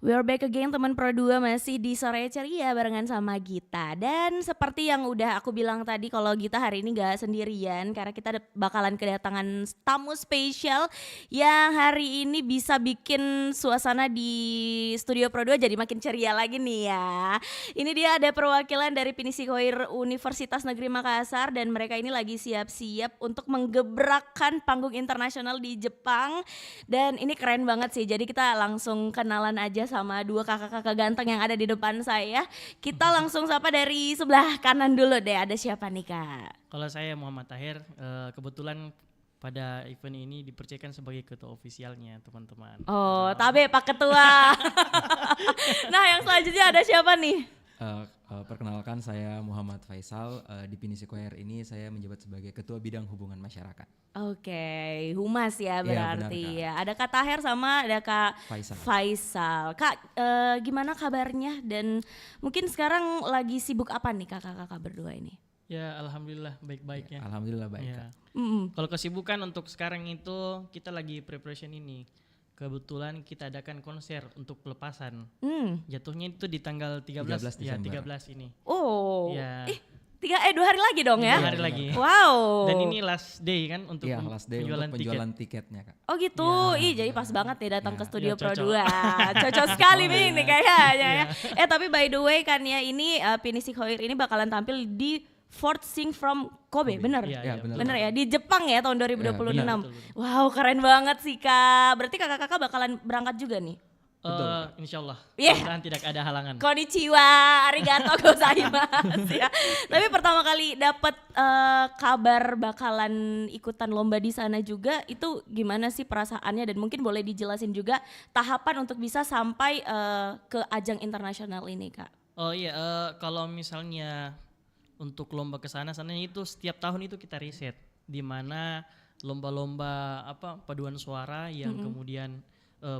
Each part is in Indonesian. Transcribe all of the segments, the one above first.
We're back again teman Pro 2 masih di Sore Ceria barengan sama Gita. Dan seperti yang udah aku bilang tadi kalau Gita hari ini gak sendirian karena kita bakalan kedatangan tamu spesial yang hari ini bisa bikin suasana di Studio Pro 2 jadi makin ceria lagi nih ya. Ini dia ada perwakilan dari Pinisi Koir Universitas Negeri Makassar dan mereka ini lagi siap-siap untuk menggebrakkan panggung internasional di Jepang. Dan ini keren banget sih, jadi kita langsung kenalan aja sama dua kakak-kakak ganteng yang ada di depan saya. Kita langsung sapa dari sebelah kanan dulu deh, ada siapa nih Kak? Kalau saya Muhammad Tahir, kebetulan pada event ini dipercayakan sebagai ketua ofisialnya teman-teman. Oh, tabe Pak Ketua. Nah yang selanjutnya ada siapa nih? Perkenalkan saya Muhammad Faisal, di Pinisi Koir ini saya menjabat sebagai Ketua Bidang Hubungan Masyarakat. Oke, humas ya berarti benar, ya. Ada Kak Tahir sama ada Kak Faisal. Faisal. Kak, gimana kabarnya dan mungkin sekarang lagi sibuk apa nih kakak-kakak berdua ini? Ya alhamdulillah baik-baiknya. Ya, alhamdulillah baik. Ya. Kak. Kalau kesibukan untuk sekarang itu kita lagi preparation ini. Kebetulan kita adakan konser untuk pelepasan. Jatuhnya itu di tanggal 13 ya Desember. 13 ini. Oh, Ya. 2 hari lagi dong ya? 2 hari lagi. Wow. Dan ini last day kan untuk Iya, last day penjualan untuk tiket. penjualan tiketnya Kak. Oh gitu, ih jadi pas banget nih datang Ya. ke Studio Ya, Pro cocok. 2. Cocok sekali nih ini kayaknya ya. Tapi by the way kan ya ini Pinisi Koir ini bakalan tampil di Fourth Sing from Kobe, bener? Iya, benar. Bener ya, di Jepang ya tahun 2026. benar. Betul. Wow keren banget sih Kak, berarti kakak-kakak bakalan berangkat juga nih? Insya Allah, Yeah. mudah-mudahan tidak ada halangan. Konnichiwa, arigato gozaimasu ya. Tapi pertama kali dapat kabar bakalan ikutan lomba di sana juga, itu gimana sih perasaannya dan mungkin boleh dijelasin juga tahapan untuk bisa sampai ke ajang internasional ini Kak. Oh iya, kalau misalnya untuk lomba sananya itu setiap tahun itu kita riset, di mana lomba-lomba paduan suara yang kemudian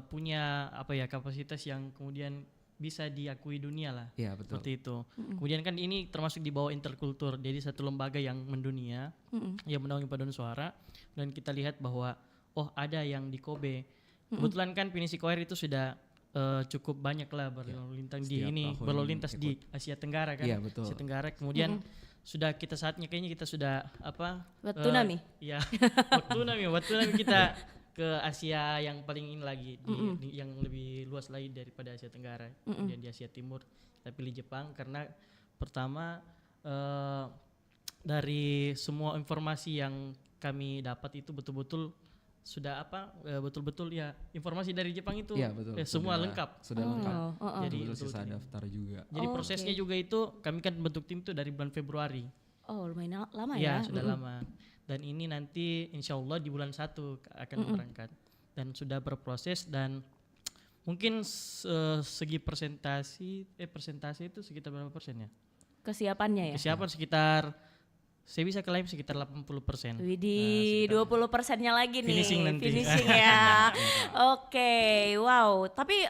punya kapasitas yang kemudian bisa diakui dunia lah. Iya betul. Seperti itu. Kemudian kan ini termasuk di bawah interkultur, jadi satu lembaga yang mendunia yang menaungi paduan suara, dan kita lihat bahwa ada yang di Kobe. Kebetulan kan Pinisi Koir itu sudah cukup banyak lah berlalu lintas di Asia Tenggara kan. Iya, betul. Asia Tenggara kemudian sudah kita saatnya kayaknya kita sudah Watsunami. Ya, Watsunami kita ke Asia yang paling ini lagi yang lebih luas lagi daripada Asia Tenggara. Kemudian di Asia Timur kita pilih Jepang karena pertama dari semua informasi yang kami dapat itu betul-betul sudah betul-betul ya informasi dari Jepang itu semua lengkap. Sudah lengkap. Jadi Betul sisa daftar juga. Jadi prosesnya juga itu kami kan bentuk tim itu dari bulan Februari. Oh lumayan lama Ya ya. sudah lama. Dan ini nanti insya Allah di bulan 1 akan berangkat. Dan sudah berproses dan mungkin segi persentase itu sekitar berapa persen ya? Kesiapannya ya? Kesiapan sekitar saya bisa klaim sekitar 80%. Widih, 20%-nya lagi nih. Finishing nanti. Finishing ya. Oke, wow. Tapi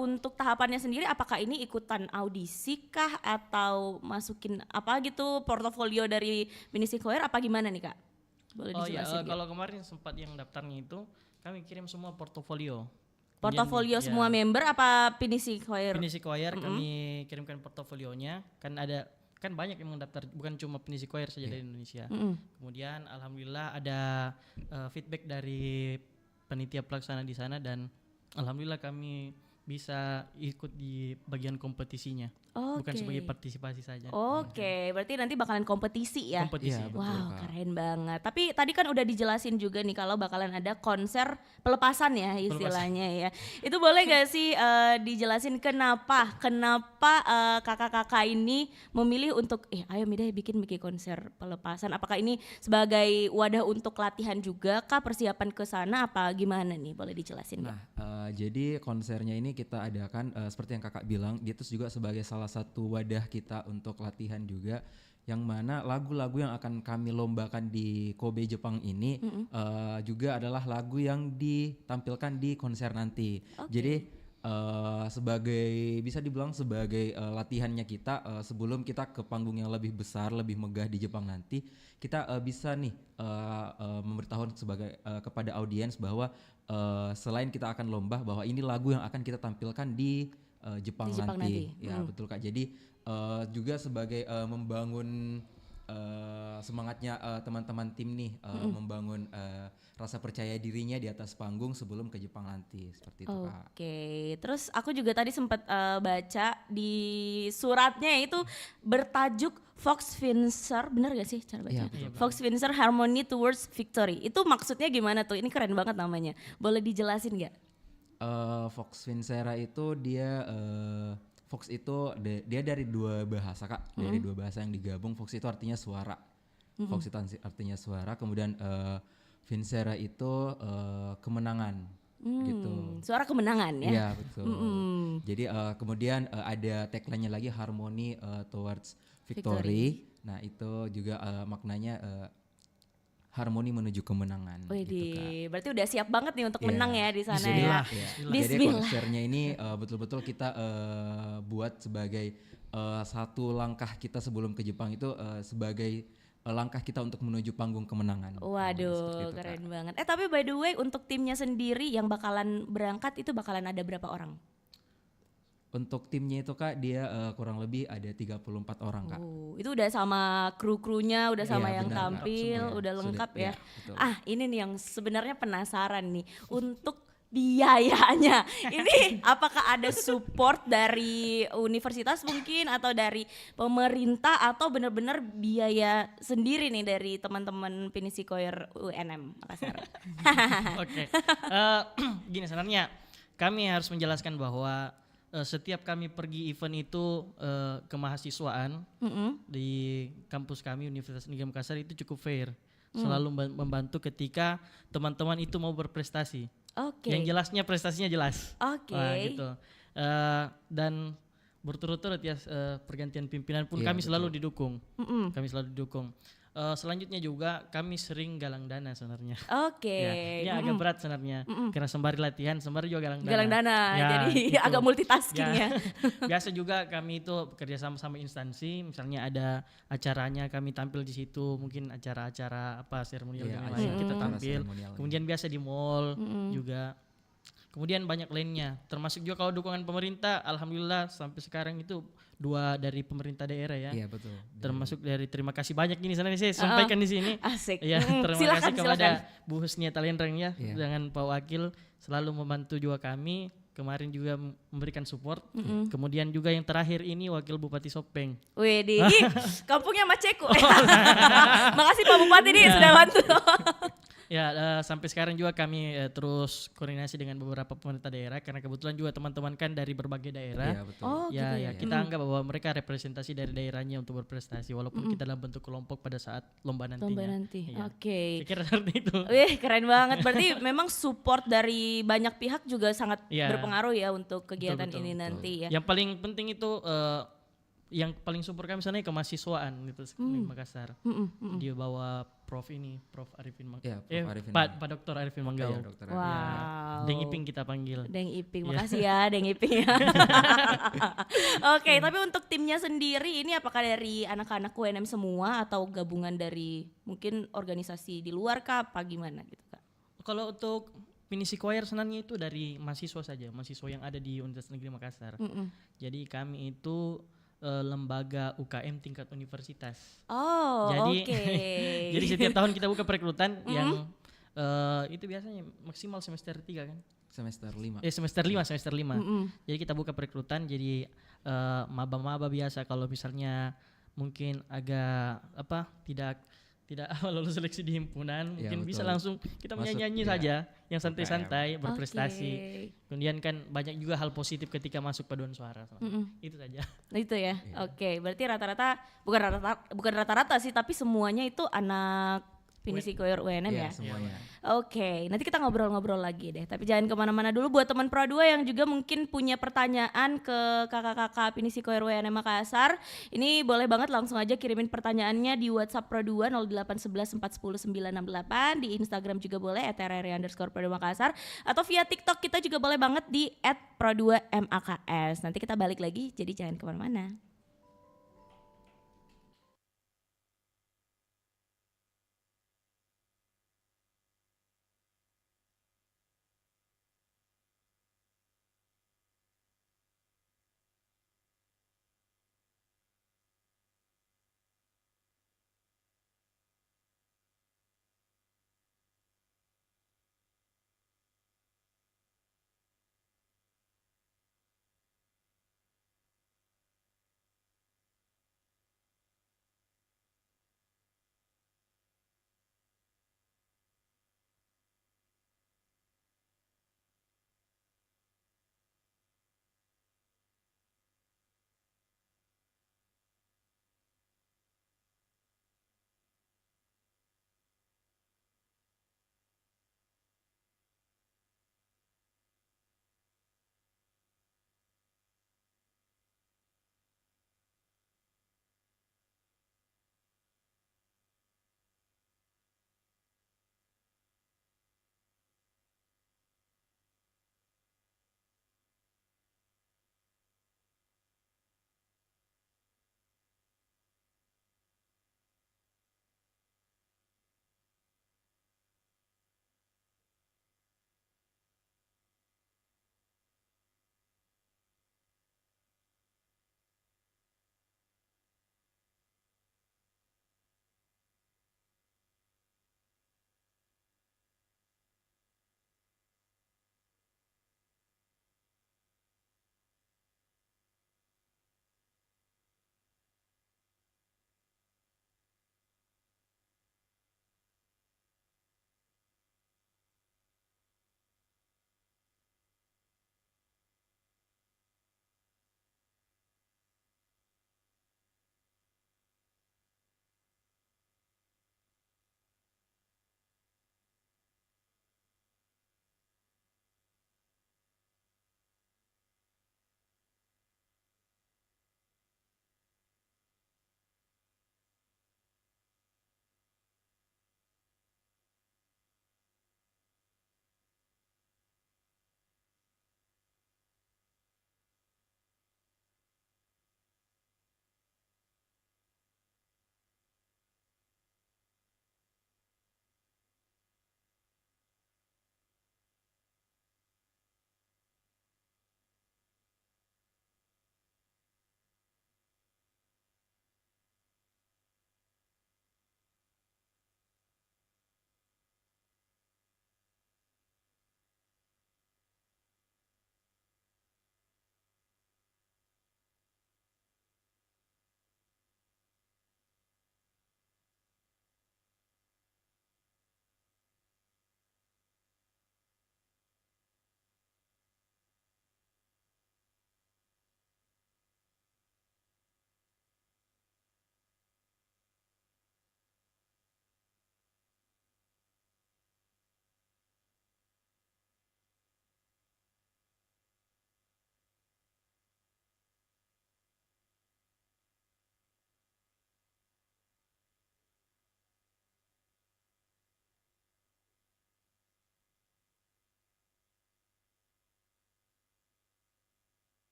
untuk tahapannya sendiri apakah ini ikutan audisi kah atau masukin apa gitu portofolio dari Pinisi Koir apa gimana nih Kak? Boleh dijelasin? Kalau kemarin sempat yang daftarnya itu kami kirim semua portofolio. Portofolio semua member apa Pinisi Koir? Pinisi Koir kami kirimkan portofolionya, kan banyak yang mendaftar, bukan cuma Pinisi Koir saja dari Indonesia. Kemudian alhamdulillah ada feedback dari panitia pelaksana di sana dan alhamdulillah kami bisa ikut di bagian kompetisinya. Bukan sebagai partisipasi saja. Oke, berarti nanti bakalan kompetisi ya? Kompetisi. Iya, betul, Wow, Kak. keren banget. Tapi tadi kan udah dijelasin juga nih kalau bakalan ada konser pelepasan ya istilahnya ya. Itu boleh gak sih dijelasin kenapa kakak-kakak ini memilih untuk ayo Midah bikin konser pelepasan. Apakah ini sebagai wadah untuk latihan juga kah, persiapan ke sana apa gimana nih? Boleh dijelasin Nah, Kak? jadi konsernya ini kita adakan seperti yang kakak bilang, dia itu juga sebagai salah satu wadah kita untuk latihan juga, yang mana lagu-lagu yang akan kami lombakan di Kobe Jepang ini juga adalah lagu yang ditampilkan di konser nanti. Jadi sebagai bisa dibilang sebagai latihannya kita sebelum kita ke panggung yang lebih besar, lebih megah di Jepang nanti, kita bisa nih memberitahuan sebagai kepada audiens bahwa selain kita akan lomba, bahwa ini lagu yang akan kita tampilkan di Jepang, Di Jepang nanti. nanti. Ya betul Kak. Jadi juga sebagai membangun semangatnya teman-teman tim nih, membangun rasa percaya dirinya di atas panggung sebelum ke Jepang nanti, seperti itu Kak. Oke, terus aku juga tadi sempat baca di suratnya itu bertajuk Fox Finzer, benar gak sih cara baca? Iya, betul. Fox Finzer Harmony Towards Victory. Itu maksudnya gimana tuh? Ini keren banget namanya. Boleh dijelasin gak? Fox Vincera itu dia Fox itu dia dari dua bahasa Kak, dari dua bahasa yang digabung. Fox itu artinya suara, Fox itu artinya suara. Kemudian Vincera itu kemenangan, gitu. Suara kemenangan ya? Iya betul. Jadi kemudian ada tagline-nya lagi Harmony Towards Victory. Nah itu juga maknanya harmoni menuju kemenangan. Widih, gitu Kak. berarti udah siap banget nih untuk Iya. menang ya di sana Bismillah. ya. Ya. Jadi Bismillah. konsernya ini betul-betul kita buat sebagai satu langkah kita sebelum ke Jepang itu sebagai langkah kita untuk menuju panggung kemenangan. Seperti Waduh, itu, keren Kak. banget. Tapi by the way untuk timnya sendiri yang bakalan berangkat itu bakalan ada berapa orang? Untuk timnya itu Kak dia kurang lebih ada 34 orang Kak. Itu udah sama kru-krunya, udah sama Iya, yang benar, Kak. tampil, Semuanya udah lengkap sudah, ya. iya, betul. Ini nih yang sebenarnya penasaran nih untuk biayanya. Ini apakah ada support dari universitas mungkin atau dari pemerintah atau benar-benar biaya sendiri nih dari teman-teman Pinisi Choir UNM Makassar? Oke. Gini sebenarnya kami harus menjelaskan bahwa setiap kami pergi event itu kemahasiswaan di kampus kami Universitas Negeri Makassar itu cukup fair. Selalu membantu ketika teman-teman itu mau berprestasi. Oke. Yang jelasnya prestasinya jelas. Oke. Wah, gitu. Dan berturut-turut ya pergantian pimpinan pun Iya, kami betul. selalu didukung. Kami selalu didukung. Selanjutnya juga kami sering galang dana sebenarnya. Oke. Ya, ini agak berat sebenarnya karena sembari latihan, sembari juga galang dana. Galang dana, Ya, jadi gitu. agak multitasking ya. Biasa juga kami itu bekerja sama instansi, misalnya ada acaranya kami tampil di situ, mungkin acara-acara apa seremonial Iya, dan ada lain kita acara tampil. seremonial. Kemudian biasa di mall juga. Kemudian banyak lainnya, termasuk juga kalau dukungan pemerintah, alhamdulillah sampai sekarang itu 2 dari pemerintah daerah ya. Iya betul. Termasuk dari terima kasih banyak ini sana saya sampaikan di sini. Asik. Ya, terima Silakan, kasih kepada silakan. Bu Husnia Talenreng ya, Iya. dengan Pak Wakil selalu membantu juga kami. Kemarin juga memberikan support. Kemudian juga yang terakhir ini Wakil Bupati Sopeng. Widih, ih, kampungnya Maceku. Makasih Pak Bupati nih sudah bantu. Ya, sampai sekarang juga kami terus koordinasi dengan beberapa pemerintah daerah karena kebetulan juga teman-teman kan dari berbagai daerah. Iya betul. Oh, Ya, gitu ya kita anggap bahwa mereka representasi dari daerahnya untuk berprestasi walaupun kita dalam bentuk kelompok pada saat lomba nantinya. Lomba nanti. Iya. Oke. Saya kira seperti itu. Wih, keren banget. Berarti memang support dari banyak pihak juga sangat Iya. berpengaruh ya untuk kegiatan Betul, ini betul. nanti ya. Yang paling penting itu yang paling support kami sana kemahasiswaan gitu di Makassar. Dia bawa Prof Arifin Iya, Prof. Arifin Pak Dr. Arifin Manggau. Iya, dokter. Wow. Deng Iping kita panggil. Deng Iping, Iya. makasih ya Deng Iping ya. Oke, tapi untuk timnya sendiri ini apakah dari anak-anak UNM semua atau gabungan dari mungkin organisasi di luar kah apa gimana gitu Kak? Kalau untuk Pinisi Choir sebenarnya itu dari mahasiswa saja, mahasiswa yang ada di Universitas Negeri Makassar. Jadi kami itu lembaga UKM tingkat universitas. Oh, Jadi oke. jadi setiap tahun kita buka perekrutan yang itu biasanya maksimal semester 3 kan? Semester 5. Semester 5. Jadi kita buka perekrutan jadi maba-maba biasa kalau misalnya mungkin agak tidak lolos seleksi di himpunan, Iya, mungkin bisa betul. langsung kita Masuk, menyanyi iya. saja yang santai-santai berprestasi. Oke. Kemudian kan banyak juga hal positif ketika masuk paduan suara. Itu saja. Nah, itu ya. Iya. Oke, berarti rata-rata bukan rata-rata sih tapi semuanya itu anak Pinisi Koyer UNM ya. Semuanya. Oke, nanti kita ngobrol-ngobrol lagi deh. Tapi jangan kemana-mana dulu buat teman Pro 2 yang juga mungkin punya pertanyaan ke kakak-kakak Pinisi Koyer UNM Makassar. Ini boleh banget langsung aja kirimin pertanyaannya di WhatsApp Pro 2 0811 410 968. Di Instagram juga boleh @rr_pro2 Makassar. Atau via TikTok kita juga boleh banget di @pro2maks. Nanti kita balik lagi, jadi jangan kemana-mana.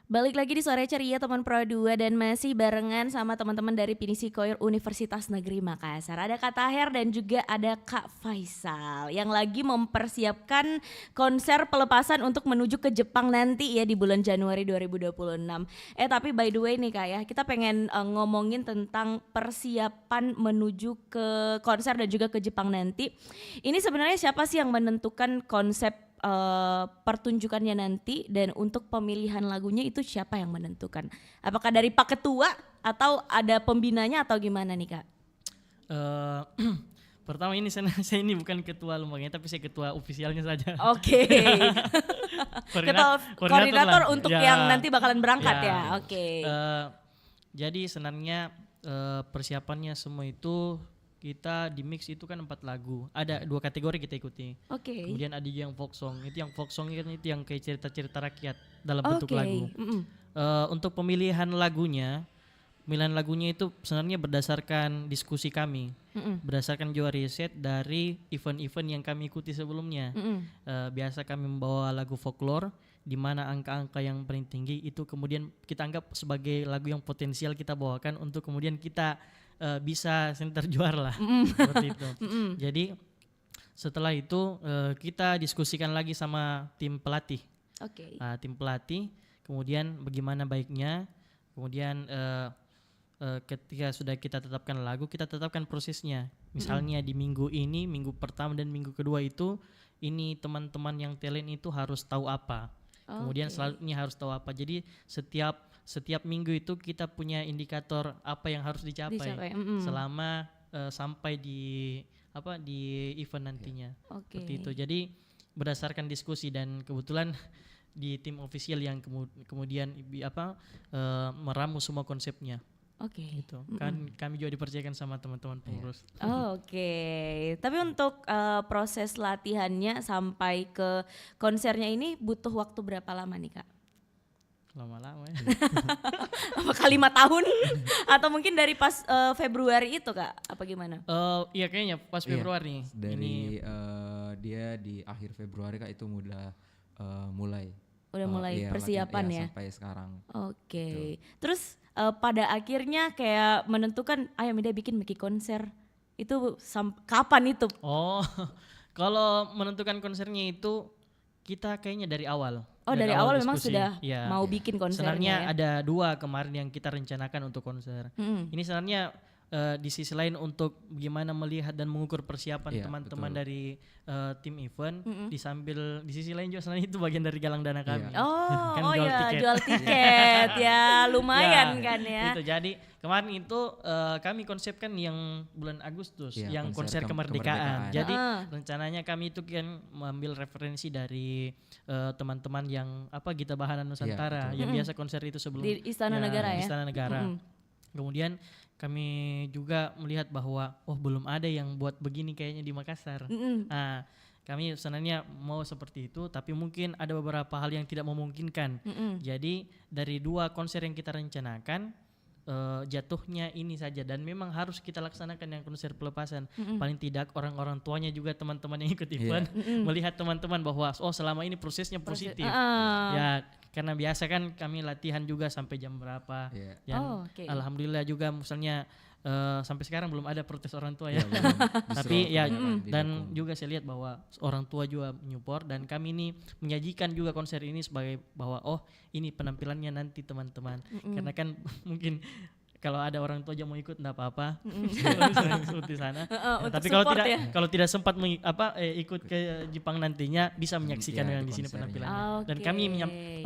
Balik lagi di Sore Ceria teman Pro 2 dan masih barengan sama teman-teman dari Pinisi Choir Universitas Negeri Makassar. Ada Kak Taher dan juga ada Kak Faisal yang lagi mempersiapkan konser pelepasan untuk menuju ke Jepang nanti ya di bulan Januari 2026. Tapi by the way nih Kak ya, kita pengen ngomongin tentang persiapan menuju ke konser dan juga ke Jepang nanti. Ini sebenarnya siapa sih yang menentukan konsep pertunjukannya nanti, dan untuk pemilihan lagunya itu siapa yang menentukan? Apakah dari Pak Ketua atau ada pembinanya atau gimana nih Kak? Pertama ini saya ini bukan ketua lembaganya, tapi saya ketua ofisialnya saja. Oke. Ketua koordinator lah. untuk Ya, yang nanti bakalan berangkat ya. Oke. Jadi sebenarnya persiapannya semua itu kita di mix itu kan 4 lagu. Ada 2 kategori kita ikuti. Oke. Kemudian ada yang folk song. Itu yang folk song itu yang kayak cerita-cerita rakyat dalam bentuk lagu. Untuk pemilihan lagunya itu sebenarnya berdasarkan diskusi kami. Berdasarkan juga riset dari event-event yang kami ikuti sebelumnya. Biasa kami membawa lagu folklore di mana angka-angka yang paling tinggi itu kemudian kita anggap sebagai lagu yang potensial kita bawakan untuk kemudian kita bisa center juara lah. Seperti itu. Jadi setelah itu kita diskusikan lagi sama tim pelatih. Tim pelatih, kemudian bagaimana baiknya, kemudian ketika sudah kita tetapkan lagu, kita tetapkan prosesnya. Misalnya di minggu ini, minggu pertama dan minggu kedua itu, ini teman-teman yang talent itu harus tahu apa. Kemudian selanjutnya harus tahu apa. Jadi setiap minggu itu kita punya indikator apa yang harus dicapai. Selama sampai di event nantinya. Seperti itu. Jadi berdasarkan diskusi, dan kebetulan di tim official yang kemudian meramu semua konsepnya. Gitu. Kan kami juga dipercayakan sama teman-teman pengurus. Tapi untuk proses latihannya sampai ke konsernya ini butuh waktu berapa lama nih Kak? Lama-lama ya. Apakah 5 tahun? Atau mungkin dari pas Februari itu Kak? Apa gimana? Iya kayaknya pas Februari. Dari dia di akhir Februari Kak itu mulai. Udah mulai persiapan ya? Sampai sekarang. Gitu. Terus pada akhirnya kayak menentukan ayo Mida bikin konser. Itu kapan itu? Kalau menentukan konsernya itu kita kayaknya dari awal. Dari awal memang diskusi. sudah mau bikin konsernya. Sebenarnya ya? ada 2 kemarin yang kita rencanakan untuk konser. Ini sebenarnya di sisi lain untuk bagaimana melihat dan mengukur persiapan teman-teman dari tim event. Di sisi lain juga sebenarnya itu bagian dari galang dana kami. Jual tiket ya lumayan kan ya. Itu jadi kemarin itu kami konsepkan yang bulan Agustus, yang konser kemerdekaan. Jadi rencananya kami itu kan mengambil referensi dari teman-teman yang Gita Bahana Nusantara yang biasa konser itu sebelum di Istana Negara ya. Istana Negara. Kemudian kami juga melihat bahwa belum ada yang buat begini kayaknya di Makassar. Kami sebenarnya mau seperti itu, tapi mungkin ada beberapa hal yang tidak memungkinkan. Jadi dari 2 konser yang kita rencanakan, jatuhnya ini saja, dan memang harus kita laksanakan yang konser pelepasan. Paling tidak orang-orang tuanya juga teman-teman yang ikut event melihat teman-teman bahwa selama ini prosesnya positif. Ya karena biasa kan kami latihan juga sampai jam berapa. Alhamdulillah juga misalnya sampai sekarang belum ada protes orang tua ya. Tapi dan juga saya lihat bahwa orang tua juga menyupport, dan kami ini menyajikan juga konser ini sebagai bahwa ini penampilannya nanti teman-teman. Karena kan mungkin kalau ada orang tua aja mau ikut enggak apa-apa. Seperti sana. Tapi kalau tidak sempat ikut ke Jepang nantinya bisa menyaksikan yang di sini penampilannya. Dan kami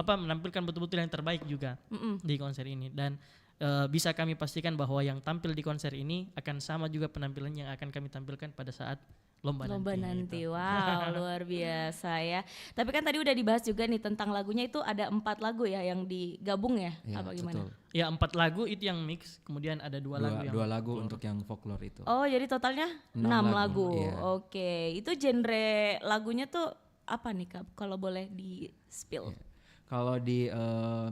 menampilkan betul-betul yang terbaik juga di konser ini, dan bisa kami pastikan bahwa yang tampil di konser ini akan sama juga penampilan yang akan kami tampilkan pada saat lomba nanti. Gitu. Wow, luar biasa ya. Tapi kan tadi udah dibahas juga nih tentang lagunya, itu ada 4 lagu ya yang digabung ya? Apa gimana? Betul. Ya 4 lagu itu yang mix, kemudian ada 2 lagu yang 2 lagu untuk yang folklore itu. Jadi totalnya 6 lagu. Itu genre lagunya tuh apa nih Kak? Kalau boleh di spill. Kalau di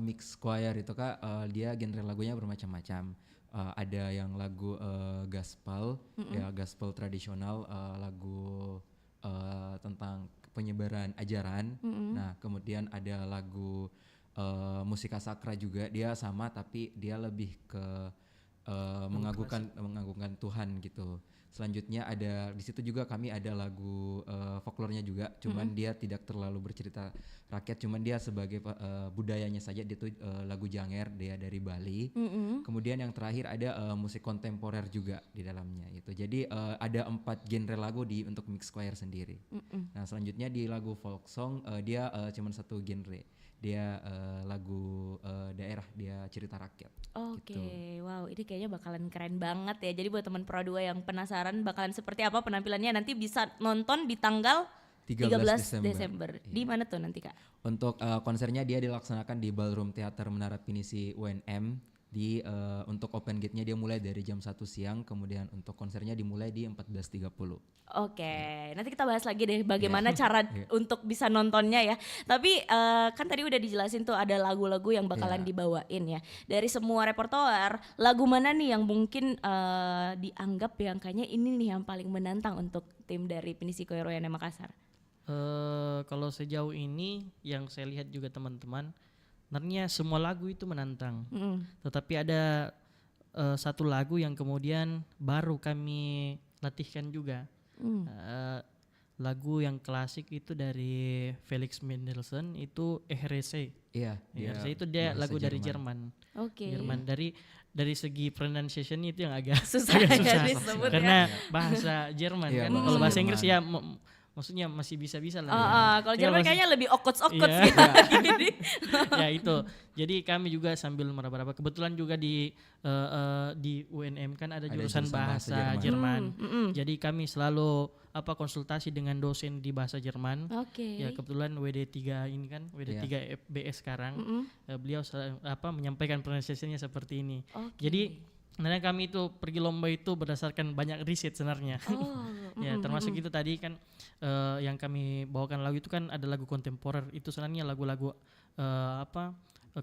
mix choir itu Kak, dia genre lagunya bermacam-macam. Ada yang lagu gospel, ya gospel tradisional, lagu tentang penyebaran ajaran. Nah, kemudian ada lagu musika sakra juga, dia sama tapi dia lebih ke mengagungkan Tuhan gitu. Selanjutnya ada di situ juga kami ada lagu folklornya juga, cuman dia tidak terlalu bercerita rakyat, cuman dia sebagai budayanya saja, dia tuh lagu Janger, dia dari Bali. Kemudian yang terakhir ada musik kontemporer juga di dalamnya itu. Jadi ada 4 genre lagu untuk mix choir sendiri. Nah selanjutnya di lagu folk song dia cuman satu genre. Dia lagu daerah, dia cerita rakyat. Oke, Gitu. wow, ini kayaknya bakalan keren banget ya. Jadi buat teman Pro 2 yang penasaran bakalan seperti apa penampilannya, nanti bisa nonton di tanggal 13 Desember. Iya. Di mana tuh nanti, Kak? Untuk konsernya dia dilaksanakan di Ballroom Theater Menara Pinisi UNM. Untuk open gate-nya dia mulai dari jam 1 siang, kemudian untuk konsernya dimulai di 14.30. Oke, nanti kita bahas lagi deh bagaimana cara untuk bisa nontonnya ya. Tapi kan tadi udah dijelasin tuh ada lagu-lagu yang bakalan dibawain ya. Dari semua repertoar, lagu mana nih yang mungkin dianggap yang kayaknya ini nih yang paling menantang untuk tim dari Pinisi Choir UNM Makassar? Kalau sejauh ini yang saya lihat juga teman-teman, sebenarnya semua lagu itu menantang. Tetapi ada satu lagu yang kemudian baru kami latihkan juga. Lagu yang klasik itu dari Felix Mendelssohn itu Ehrese. Iya, Ehrese itu dia lagu dari Jerman. Oke. Jerman dari segi pronunciation itu yang agak Susah agak ya susah. disebut Karena bahasa Jerman Iya, kan. bahasa Kalau bahasa Jerman. Inggris ya maksudnya masih bisa-bisa lah. Kalau Tinggal Jerman bahasa- kayaknya lebih okots-okots Iya. gitu. Ya itu. Jadi kami juga sambil meraba-raba. Kebetulan juga di UNM kan ada jurusan bahasa Jerman. Jadi kami selalu konsultasi dengan dosen di bahasa Jerman. Oke. Ya kebetulan WD3 ini kan WD3 FBS sekarang. Beliau menyampaikan pronunciation-nya seperti ini. Oke. Jadi sebenarnya kami itu pergi lomba itu berdasarkan banyak riset sebenarnya. Ya termasuk itu tadi kan yang kami bawakan lagu itu kan ada lagu kontemporer, itu sebenarnya lagu-lagu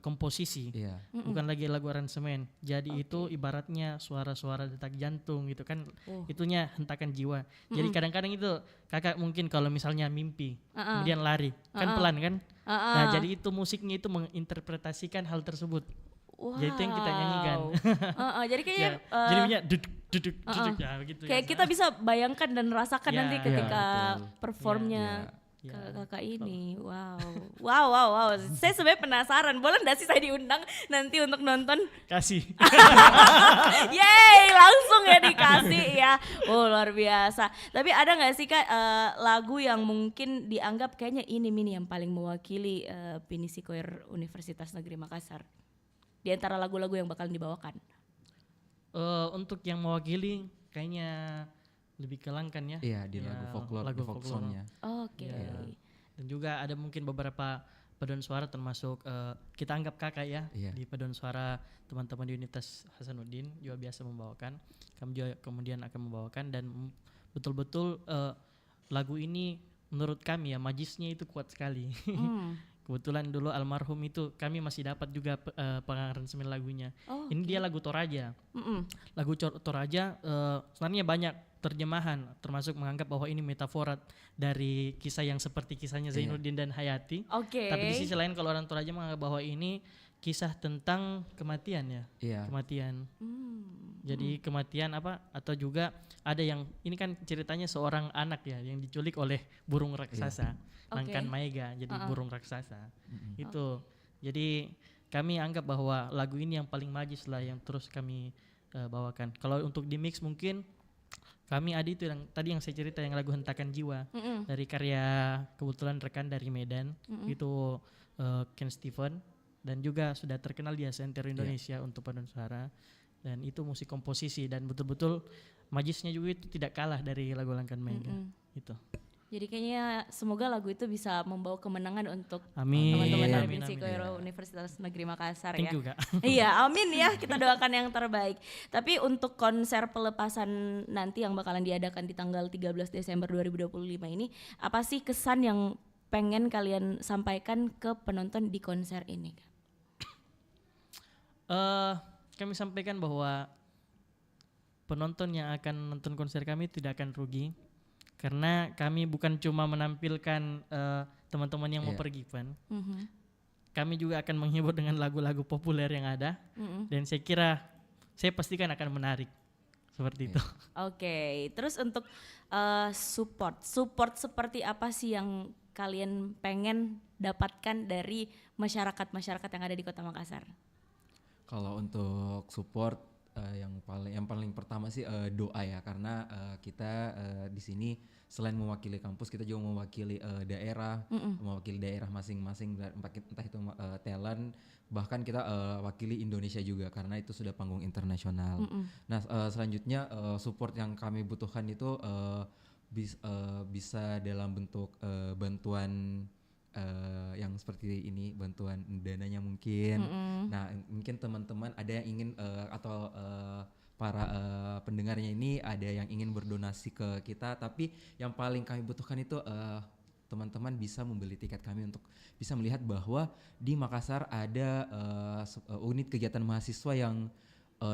komposisi, bukan lagi lagu aransemen. Jadi itu ibaratnya suara-suara detak jantung gitu kan, itunya hentakan jiwa. Jadi kadang-kadang itu kakak mungkin kalau misalnya mimpi kemudian lari kan pelan kan. Nah jadi itu musiknya itu menginterpretasikan hal tersebut. Wow. Jadi itu yang kita nyanyikan. Jadi kayaknya Jadi punya duduk ya begitu. kayak ya. kita bisa bayangkan dan rasakan Ya, nanti ya, ketika betul. performnya Ya. kakak ini. Wow. Saya sebenarnya penasaran. Boleh nggak sih saya diundang nanti untuk nonton? Kasih. Yeay, langsung ya dikasih ya. Oh luar biasa. Tapi ada nggak sih Kak lagu yang mungkin dianggap kayaknya ini yang paling mewakili Pinisi Choir Universitas Negeri Makassar? Di antara lagu-lagu yang bakal dibawakan. Untuk yang mewakili kayaknya lebih kelangkan ya. Iya, di lagu folklore, di folk songnya. Oke. Ya. Dan juga ada mungkin beberapa paduan suara termasuk kita anggap kakak ya di paduan suara teman-teman di Universitas Hasanuddin juga biasa membawakan. Kami juga kemudian akan membawakan dan betul-betul lagu ini menurut kami ya majisnya itu kuat sekali. Kebetulan dulu almarhum itu kami masih dapat juga pengaransemen lagunya. Ini dia lagu Toraja. Lagu Toraja sebenarnya banyak terjemahan, termasuk menganggap bahwa ini metafora dari kisah yang seperti kisahnya Zainuddin dan Hayati. Tapi di sisi lain kalau orang Toraja menganggap bahwa ini kisah tentang kematian ya. Kematian. Jadi kematian atau juga ada yang ini kan ceritanya seorang anak ya yang diculik oleh burung raksasa. Nangkan Maega jadi burung raksasa. Itu. Jadi kami anggap bahwa lagu ini yang paling magis lah yang terus kami bawakan. Kalau untuk di mix mungkin kami ada itu yang tadi yang saya cerita yang lagu Hentakan Jiwa dari karya kebetulan rekan dari Medan itu Ken Stephen dan juga sudah terkenal di Center Indonesia untuk paduan suara dan itu musik komposisi dan betul-betul majisnya juga itu tidak kalah dari lagu Nangkan Maega itu. Jadi kayaknya semoga lagu itu bisa membawa kemenangan untuk Amin. teman-teman dari Amin, Pinisi amin. Choir Universitas Negeri Makassar Thank ya. you Kak. Iya, amin ya. Kita doakan yang terbaik. Tapi untuk konser pelepasan nanti yang bakalan diadakan di tanggal 13 Desember 2025 ini, apa sih kesan yang pengen kalian sampaikan ke penonton di konser ini? Kami sampaikan bahwa penonton yang akan nonton konser kami tidak akan rugi. Karena kami bukan cuma menampilkan teman-teman yang mau pergi kan, kami juga akan menghibur dengan lagu-lagu populer yang ada dan saya pastikan akan menarik seperti itu. Oke, terus untuk support seperti apa sih yang kalian pengen dapatkan dari masyarakat yang ada di Kota Makassar? Kalau untuk support yang paling pertama sih doa ya, karena kita di sini selain mewakili kampus kita juga mewakili daerah, mewakili daerah masing-masing, entah itu talent, bahkan kita wakili Indonesia juga karena itu sudah panggung internasional. Nah selanjutnya support yang kami butuhkan itu bisa dalam bentuk bantuan yang seperti ini, bantuan dananya mungkin. Nah mungkin teman-teman ada yang ingin atau para pendengarnya ini ada yang ingin berdonasi ke kita, tapi yang paling kami butuhkan itu teman-teman bisa membeli tiket kami untuk bisa melihat bahwa di Makassar ada unit kegiatan mahasiswa yang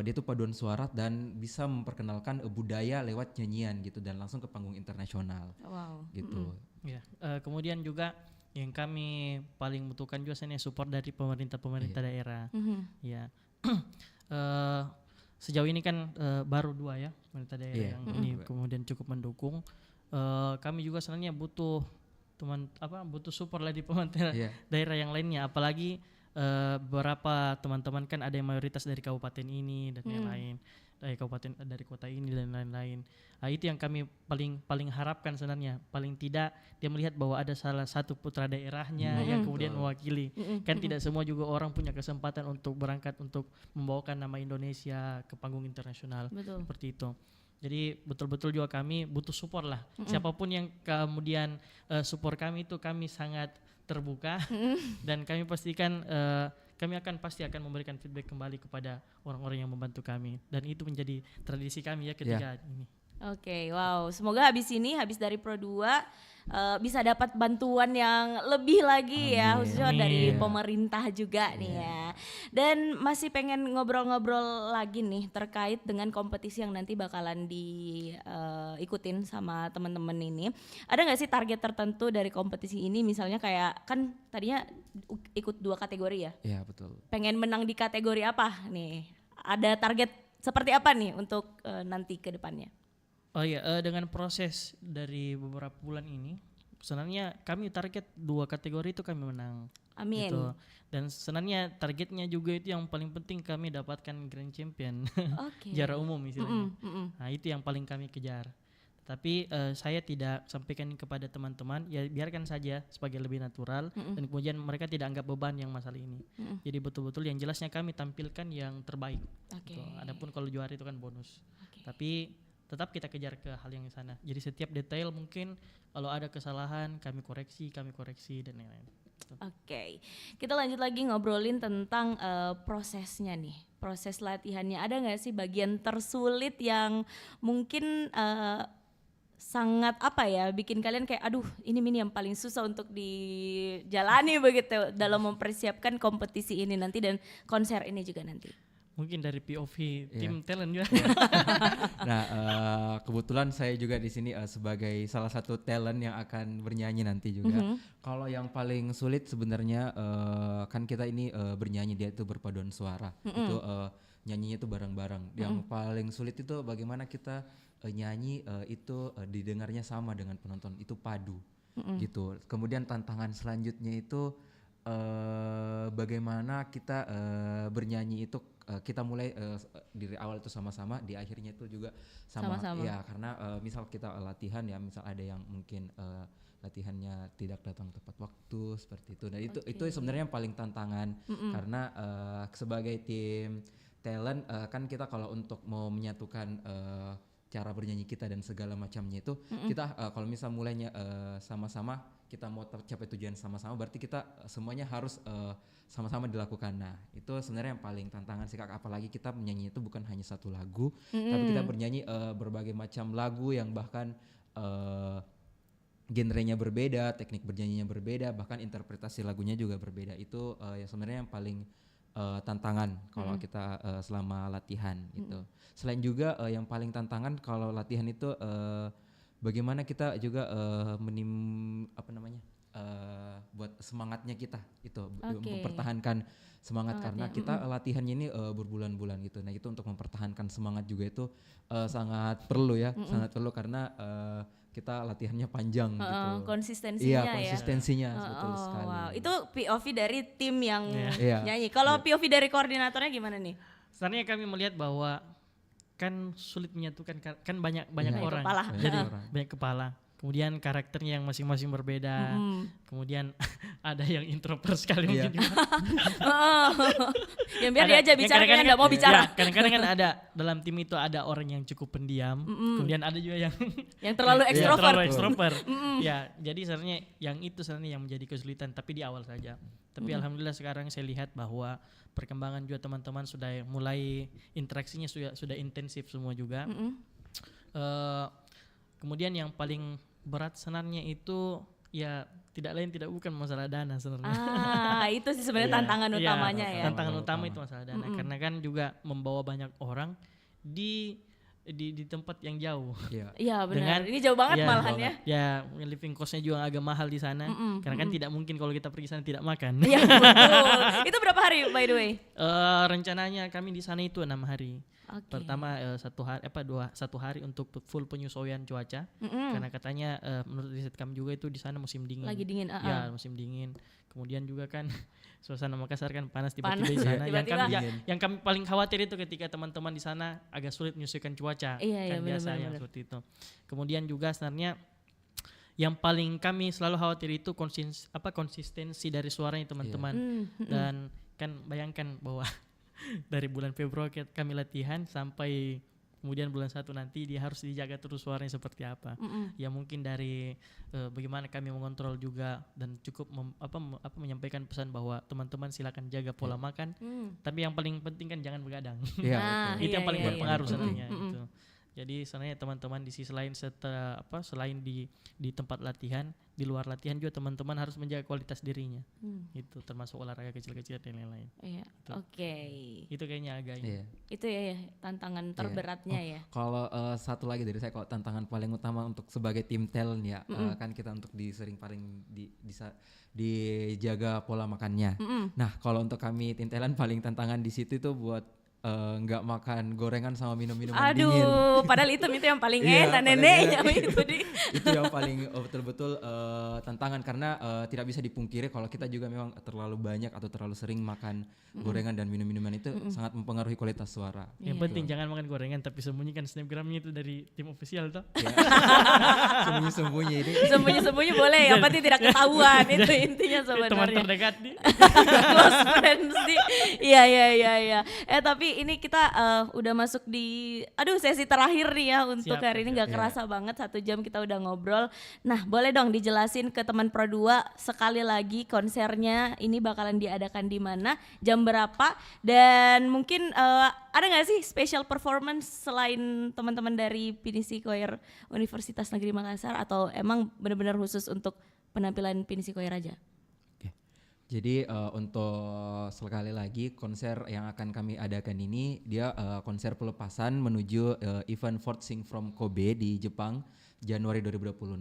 dia tuh paduan suara dan bisa memperkenalkan budaya lewat nyanyian gitu dan langsung ke panggung internasional. Wow. Gitu. Ya, kemudian juga yang kami paling butuhkan juga sebenarnya support dari pemerintah daerah. Ya, sejauh ini kan baru 2 ya pemerintah daerah yang ini kemudian cukup mendukung. Kami juga sebenarnya butuh butuh support dari pemerintah daerah yang lainnya, apalagi beberapa teman-teman kan ada yang mayoritas dari kabupaten ini dan yang lain, dari kota ini dan lain-lain. Nah, itu yang kami paling harapkan sebenarnya, paling tidak dia melihat bahwa ada salah satu putra daerahnya yang kemudian mewakili. Kan tidak semua juga orang punya kesempatan untuk berangkat untuk membawakan nama Indonesia ke panggung internasional. Betul. Seperti itu. Jadi betul-betul juga kami butuh support lah. Siapapun yang kemudian support kami itu kami sangat terbuka dan kami pastikan kami pasti akan memberikan feedback kembali kepada orang-orang yang membantu kami, dan itu menjadi tradisi kami ya ketika ini. Oke, wow. Semoga habis dari Pro 2 bisa dapat bantuan yang lebih lagi ya, khususnya dari pemerintah juga nih ya. Dan masih pengen ngobrol-ngobrol lagi nih terkait dengan kompetisi yang nanti bakalan diikutin sama teman-teman ini. Ada nggak sih target tertentu dari kompetisi ini? Misalnya kayak kan tadinya ikut 2 kategori ya? Iya betul. Pengen menang di kategori apa nih? Ada target seperti apa nih untuk nanti ke depannya? Oh iya, dengan proses dari beberapa bulan ini, sebenarnya kami target 2 kategori itu kami menang. Amin. Gitu. Dan sebenarnya targetnya juga itu yang paling penting kami dapatkan Grand Champion, juara umum istilahnya. Nah itu yang paling kami kejar. Tapi saya tidak sampaikan kepada teman-teman, ya biarkan saja sebagai lebih natural dan kemudian mereka tidak anggap beban yang masalah ini. Jadi betul-betul yang jelasnya kami tampilkan yang terbaik. Gitu. Adapun kalau juara itu kan bonus. Tapi tetap kita kejar ke hal yang sana. Jadi setiap detail mungkin kalau ada kesalahan kami koreksi dan lain-lain. Oke. Kita lanjut lagi ngobrolin tentang prosesnya nih. Proses latihannya, ada nggak sih bagian tersulit yang mungkin sangat bikin kalian kayak aduh ini yang paling susah untuk dijalani begitu dalam mempersiapkan kompetisi ini nanti dan konser ini juga nanti? Mungkin dari POV tim talent juga. Nah kebetulan saya juga di sini sebagai salah satu talent yang akan bernyanyi nanti juga. Kalau yang paling sulit sebenarnya kan kita ini bernyanyi, dia itu berpaduan suara. Itu nyanyinya itu bareng-bareng. Yang paling sulit itu bagaimana kita nyanyi itu didengarnya sama dengan penonton, itu padu gitu. Kemudian tantangan selanjutnya itu bagaimana kita bernyanyi itu kita mulai dari awal itu sama-sama, di akhirnya itu juga sama-sama. Ya karena misal kita latihan ya, misal ada yang mungkin latihannya tidak datang tepat waktu seperti itu. Nah itu sebenarnya yang paling tantangan karena sebagai tim talent kan kita kalau untuk mau menyatukan cara bernyanyi kita dan segala macamnya itu kita kalau misal mulainya sama-sama, kita mau tercapai tujuan sama-sama, berarti kita semuanya harus sama-sama dilakukan. Nah itu sebenarnya yang paling tantangan sih Kak, apalagi kita menyanyi itu bukan hanya satu lagu, tapi kita bernyanyi berbagai macam lagu yang bahkan genrenya berbeda, teknik bernyanyinya berbeda, bahkan interpretasi lagunya juga berbeda. Itu yang sebenarnya yang paling tantangan kalau kita selama latihan gitu. Selain juga yang paling tantangan kalau latihan itu buat semangatnya kita itu Oke. mempertahankan semangat karena Semangatnya, kita latihannya ini berbulan-bulan gitu. Nah itu untuk mempertahankan semangat juga itu sangat perlu ya, sangat perlu karena kita latihannya panjang gitu. Konsistensinya Iya ya. konsistensinya betul Oh, sekali. wow. Itu POV dari tim yang Iya. nyanyi. Kalau POV dari koordinatornya gimana nih? Sebenarnya kami melihat bahwa kan sulit menyatukan kan banyak Banyak orang. kepala. Jadi Orang. banyak kepala. Kemudian karakternya yang masing-masing berbeda. Kemudian ada yang introvert sekali Iya. mungkin juga. Yang biar dia aja bicara kan nggak mau bicara. Ya, kadang-kadang kan ada dalam tim itu ada orang yang cukup pendiam. Kemudian ada juga yang Yang terlalu ya, ekstrovert. terlalu ekstrovert. Ya, jadi sebenarnya yang itu sebenarnya yang menjadi kesulitan tapi di awal saja. Tapi alhamdulillah sekarang saya lihat bahwa perkembangan juga teman-teman sudah mulai interaksinya sudah intensif semua juga. Kemudian yang paling berat sebenarnya itu ya tidak lain tidak bukan masalah dana sebenarnya. Itu sih sebenarnya Iya, tantangan iya, utamanya ya. Tantangan utama itu masalah dana karena kan juga membawa banyak orang di tempat yang jauh. Iya. Iya benar. Dengan- Ini jauh banget Ya, malahan ya. Ya, living costnya juga agak mahal di sana. Karena kan tidak mungkin kalau kita pergi sana tidak makan. Iya betul. Itu berapa hari by the way? Rencananya kami di sana itu 6 hari. Oke. Pertama satu hari untuk full penyesuaian cuaca. Karena katanya menurut riset kami juga itu di sana musim dingin. Lagi dingin. Ya musim dingin. Kemudian juga kan suasana Makassar kan panas Panas, tiba-tiba di sana. tiba-tiba. Yang kami paling khawatir itu ketika teman-teman di sana agak sulit menyesuaikan cuaca. Iya, Kan benar, biasa yang benar. seperti itu. Kemudian juga sebenarnya yang paling kami selalu khawatir itu konsistensi dari suaranya teman-teman. Dan kan bayangkan bahwa dari bulan Februari kami latihan sampai kemudian bulan 1 nanti dia harus dijaga terus suaranya seperti apa. Ya mungkin dari bagaimana kami mengontrol juga dan cukup menyampaikan pesan bahwa teman-teman silakan jaga pola makan. Tapi yang paling penting kan jangan begadang. Iya. Nah, betul. Itu yang paling iya, berpengaruh iya. sebenarnya itu. Jadi sebenarnya teman-teman di sisi lain selain di tempat latihan, di luar latihan juga teman-teman harus menjaga kualitas dirinya. Itu termasuk olahraga kecil-kecil dan lain-lain. Iya. Gitu. Oke. Itu kayaknya agak ini. Iya. Itu ya tantangan terberatnya ya. Kalau satu lagi dari saya, kalau tantangan paling utama untuk sebagai tim talent ya, kan kita untuk paling dijaga pola makannya. Nah kalau untuk kami tim talent paling tantangan di situ itu buat nggak makan gorengan sama minum-minuman dingin. Aduh, padahal itu yang paling Iya, enak paling neneknya enak. itu di. Itu yang paling betul-betul tantangan karena tidak bisa dipungkiri kalau kita juga memang terlalu banyak atau terlalu sering makan gorengan dan minum-minuman itu sangat mempengaruhi kualitas suara. Yang penting jangan makan gorengan tapi sembunyikan snapgramnya itu dari tim official toh. Sembunyi-sembunyi ini. Sembunyi-sembunyi boleh, yang penting tidak ketahuan. Itu intinya Teman sebenarnya. terdekat nih. Close friends di. Iya. Tapi ini kita udah masuk di sesi terakhir nih ya untuk Siap, hari ini, nggak kerasa banget 1 jam kita udah ngobrol. Nah, boleh dong dijelasin ke teman Pro 2 sekali lagi konsernya ini bakalan diadakan di mana, jam berapa, dan mungkin ada nggak sih special performance selain teman-teman dari Pinisi Choir Universitas Negeri Makassar, atau emang benar-benar khusus untuk penampilan Pinisi Choir aja? Jadi untuk sekali lagi konser yang akan kami adakan ini dia konser pelepasan menuju event Fort Sing from Kobe di Jepang Januari 2026.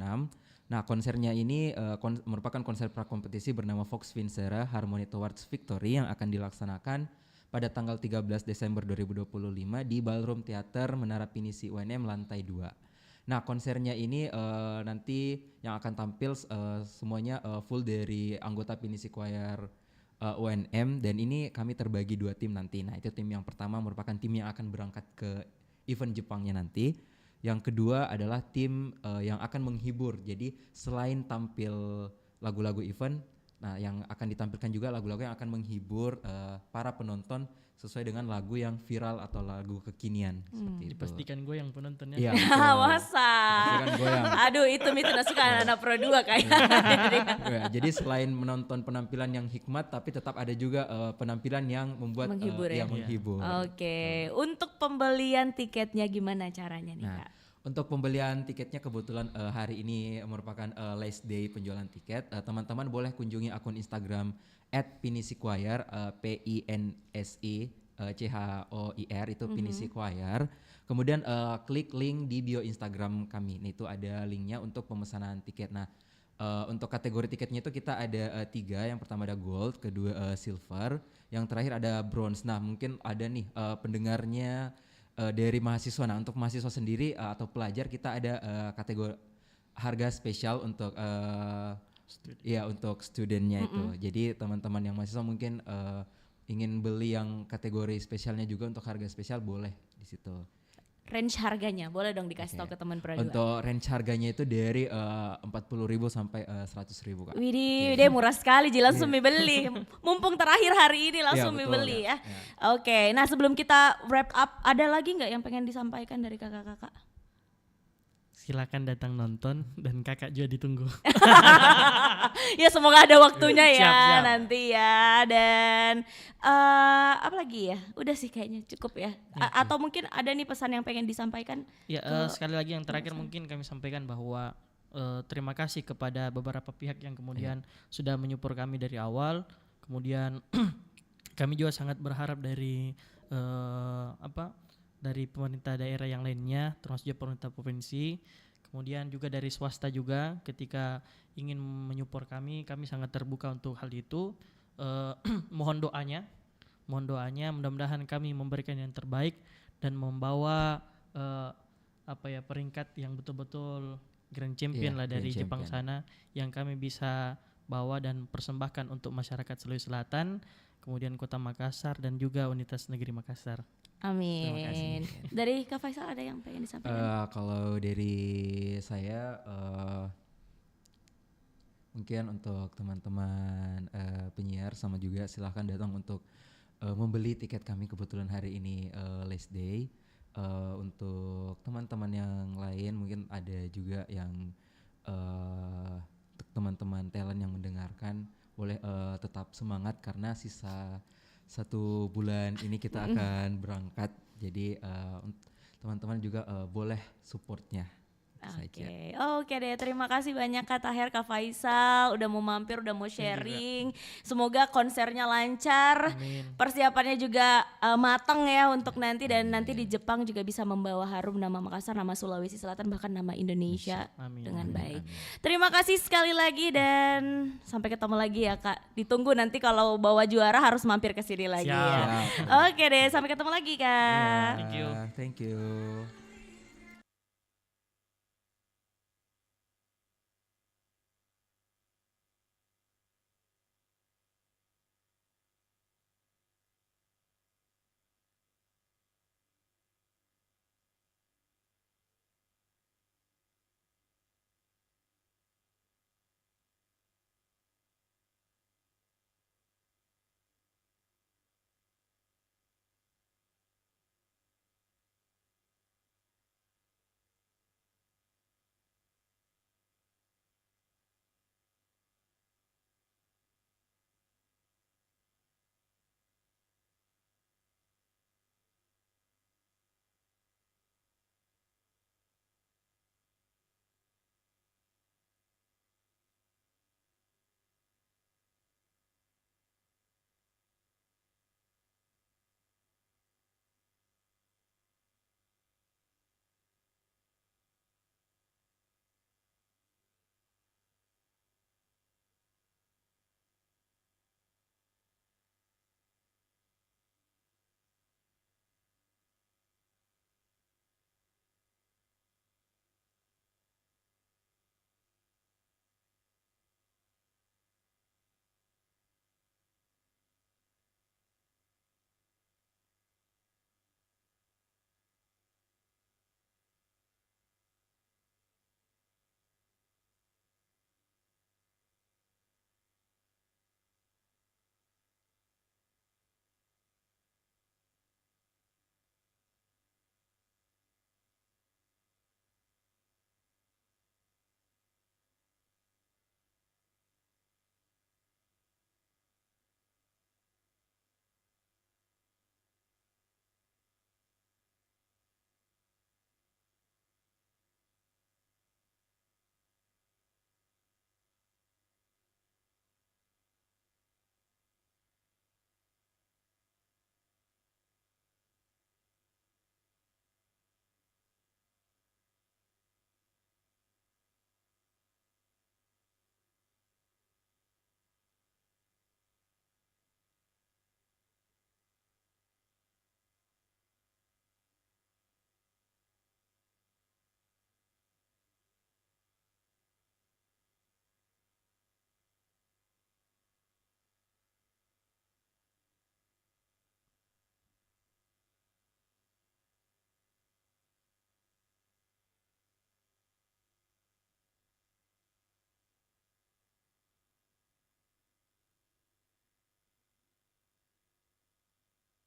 Nah konsernya ini merupakan konser prakompetisi bernama Vox Vincere Harmony Towards Victory yang akan dilaksanakan pada tanggal 13 Desember 2025 di Ballroom Theater Menara Pinisi UNM lantai 2. Nah konsernya ini nanti yang akan tampil semuanya full dari anggota Pinisi Choir UNM, dan ini kami terbagi 2 tim nanti. Nah itu tim yang pertama merupakan tim yang akan berangkat ke event Jepangnya nanti. Yang kedua adalah tim yang akan menghibur. Jadi selain tampil lagu-lagu event, nah yang akan ditampilkan juga lagu-lagu yang akan menghibur para penonton sesuai dengan lagu yang viral atau lagu kekinian seperti itu. Dipastikan gue yang penontonnya. Iya, betul. Masa? Pastikan goyang. Aduh, itu suka anak Pro 2 kayaknya. Ya, jadi selain menonton penampilan yang hikmat, tapi tetap ada juga penampilan yang membuat Menghibur ya? menghibur. Oke, untuk pembelian tiketnya gimana caranya nih Nah, Kak? untuk pembelian tiketnya kebetulan hari ini merupakan last day penjualan tiket. Teman-teman boleh kunjungi akun Instagram @pinisichoir, PINSI CHOIR itu Pinisi Choir. Kemudian klik link di bio Instagram kami. Nah, itu ada linknya untuk pemesanan tiket. Nah, Untuk kategori tiketnya itu kita ada 3. Yang pertama ada gold, kedua silver, yang terakhir ada bronze. Nah mungkin ada nih pendengarnya dari mahasiswa. Nah untuk mahasiswa sendiri atau pelajar kita ada kategori harga spesial untuk untuk studennya itu. Jadi teman-teman yang mahasiswa mungkin ingin beli yang kategori spesialnya juga untuk harga spesial boleh di situ. Range harganya boleh dong dikasih tahu ke teman Pradua. Untuk range harganya itu dari 40.000 sampai 100.000 Kak. Widih, deh murah sekali, jadi langsung beli. Mumpung terakhir hari ini langsung Iya, betul, beli ya. ya. Oke, nah sebelum kita wrap up, ada lagi nggak yang pengen disampaikan dari kakak-kakak? Silakan datang nonton dan kakak juga ditunggu. Ya semoga ada waktunya ya Siap. nanti ya. Dan apa lagi ya? Udah sih kayaknya cukup ya. Atau mungkin ada nih pesan yang pengen disampaikan? Ya sekali lagi yang terakhir mungkin kami sampaikan bahwa terima kasih kepada beberapa pihak yang kemudian sudah menyupport kami dari awal. Kemudian kami juga sangat berharap dari dari pemerintah daerah yang lainnya, termasuk juga pemerintah provinsi, kemudian juga dari swasta juga ketika ingin menyupport kami sangat terbuka untuk hal itu. Mohon doanya, mudah-mudahan kami memberikan yang terbaik dan membawa peringkat yang betul-betul grand champion lah dari grand Jepang champion. sana, yang kami bisa bawa dan persembahkan untuk masyarakat Sulawesi Selatan, kemudian Kota Makassar dan juga Universitas Negeri Makassar. Amin. Dari Kak Faisal ada yang pengen disampaikan? Kalau dari saya mungkin untuk teman-teman penyiar sama juga silahkan datang untuk membeli tiket kami, kebetulan hari ini last day. Untuk teman-teman yang lain mungkin ada juga yang untuk teman-teman talent yang mendengarkan boleh tetap semangat karena sisa 1 bulan ini kita akan berangkat. Jadi teman-teman juga boleh supportnya. Oke deh, terima kasih banyak Kak Taher, Kak Faisal udah mau mampir, udah mau sharing. Semoga konsernya lancar, Amin. persiapannya juga matang ya untuk nanti, dan nanti di Jepang juga bisa membawa harum nama Makassar, nama Sulawesi Selatan, bahkan nama Indonesia Amin. dengan Amin. baik. Terima kasih sekali lagi dan sampai ketemu lagi ya Kak. Ditunggu nanti kalau bawa juara harus mampir ke sini lagi Siap. ya. Oke deh, sampai ketemu lagi Kak. Thank you. Thank you.